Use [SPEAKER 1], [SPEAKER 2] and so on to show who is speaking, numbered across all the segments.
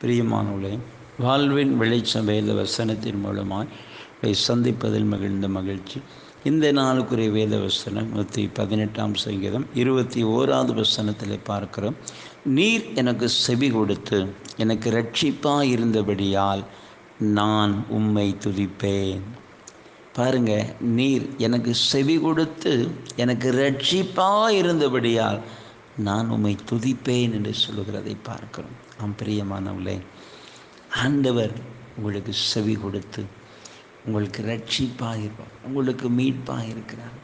[SPEAKER 1] பிரியமானவர்களே, வாழ்வின் வெளிச்சம் வேத வசனத்தின் மூலமாய் சந்திப்பதில் மகிழ்ந்த மகிழ்ச்சி. இந்த நாளுக்குரிய வேத வசனம் 118 சங்கீதம் 21வது வசனத்தில் பார்க்கிறோம். நீர் எனக்கு செவி கொடுத்து எனக்கு இரட்சிப்பாய் இருந்தபடியால் நான் உம்மை துதிப்பேன். பாருங்க, நீர் எனக்கு செவி கொடுத்து எனக்கு இரட்சிப்பாய் இருந்தபடியால் நான் உம்மை துதிப்பேன் என்று சொல்லுகிறதை பார்க்கிறோம். பிரியமானவர்களே, ஆண்டவர் உங்களுக்கு செவி கொடுத்து உங்களுக்கு இரட்சிப்பாக இருப்பார், உங்களுக்கு மீட்பாக இருக்கிறார்.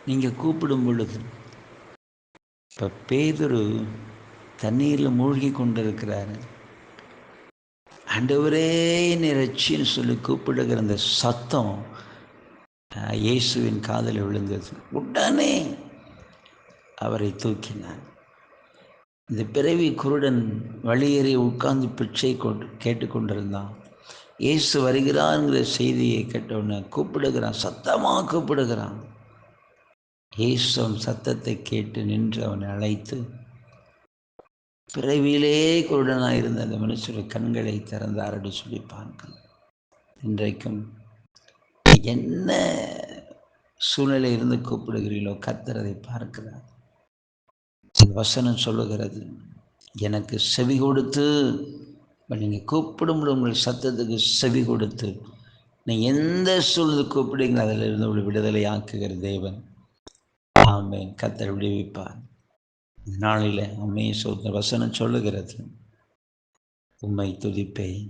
[SPEAKER 1] நீங்கள் கூப்பிடும் பொழுது, இப்போ பேதுரு தண்ணீரில் மூழ்கி கொண்டிருக்கிறாரு. ஆண்டவரே என்னை ரட்சின்னு சொல்லி கூப்பிடுகிற அந்த சத்தம் இயேசுவின் காதில் விழுந்தது. உடனே அவரை தூக்கினார். இந்த பிறவி குருடன் வழியேறி உட்கார்ந்து பிச்சை கேட்டுக்கொண்டிருந்தான். இயேசு வருகிறான்ங்கிற செய்தியை கேட்டவுடனே கூப்பிடுகிறான், சத்தமாக கூப்பிடுகிறான். இயேசு சத்தத்தை கேட்டு நின்று அவனை அழைத்து, பிறவியிலே குருடனாக இருந்த அந்த மனுஷருடைய கண்களை திறந்தார் என்று சொல்லி பார்க்க. இன்றைக்கும் என்ன சூழ்நிலை இருந்து கூப்பிடுகிறீர்களோ கர்த்தர் அதை பார்க்கிறார். வசனம் சொல்லுகிறது, எனக்கு செவி கொடுத்து, நீங்கள் கூப்பிடும் உங்கள் சத்தத்துக்கு செவி கொடுத்து நீங்கள் எந்த சூழ்நிலை கூப்பிடுங்க அதிலிருந்து ஒரு விடுதலை ஆக்குகிற தேவன். ஆமென். கர்த்தர் விடுவிப்பார். நாளில் அம்மையை வசனம் சொல்லுகிறது, உம்மை துதிப்பேன்.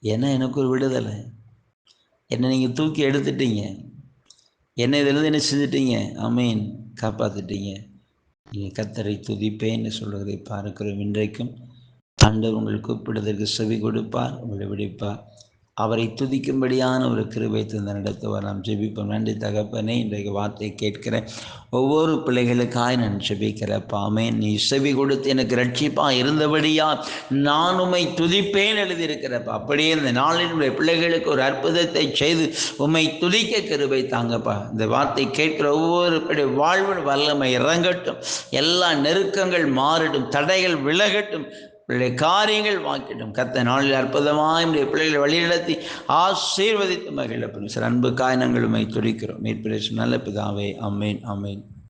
[SPEAKER 1] ஏன்னா எனக்கு ஒரு விடுதலை. என்னை நீங்கள் தூக்கி எடுத்துட்டீங்க, என்னை இதிலிருந்து என்ன செஞ்சிட்டீங்க? ஆமென், காப்பாற்றிட்டீங்க. நீங்கள் கர்த்தரை துதிப்பேன்னு சொல்வதை பார்க்கிறோம். இன்றைக்கும் ஆண்டவர் உங்கள் கூப்பிடுவதற்கு செவி கொடுப்பார், உங்களை விடுவிப்பார். அவரை துதிக்கும்படியான ஒரு கிருபை தந்த நடத்துவார். நாம் ஜெபிப்போம். நன்றி தகப்பனே, இன்றைக்கு வார்த்தையை கேட்கிற ஒவ்வொரு பிள்ளைகளுக்காய் நான் ஜெபிக்கிறப்பா. ஆமென். நீ செவி கொடுத்து எனக்கு ரட்சிப்பாக இருந்தபடியா நான் உம்மை துதிப்பேன் எழுதியிருக்கிறப்பா. அப்படியே இந்த நாளில் உடைய பிள்ளைகளுக்கு ஒரு அற்புதத்தை செய்து உம்மை துதிக்க கிருபை தாங்கப்பா. இந்த வார்த்தை கேட்கிற ஒவ்வொரு பிள்ளை வாழ்வின் வல்லமை இறங்கட்டும், எல்லா நெருக்கங்கள் மாறிடும், தடைகள் விலகட்டும், பிள்ளை காரியங்கள் வாக்கிடும். கத்த நாளில் அற்புதமாய் பிள்ளைகளை வழிநடத்தி ஆசீர்வதித்து மகிழப்படும். சார், அன்புக்காய் நாங்கள் உம்மை துதிக்கிறோம். மீட்பு நல்ல பிதாவே. ஆமென், ஆமென்.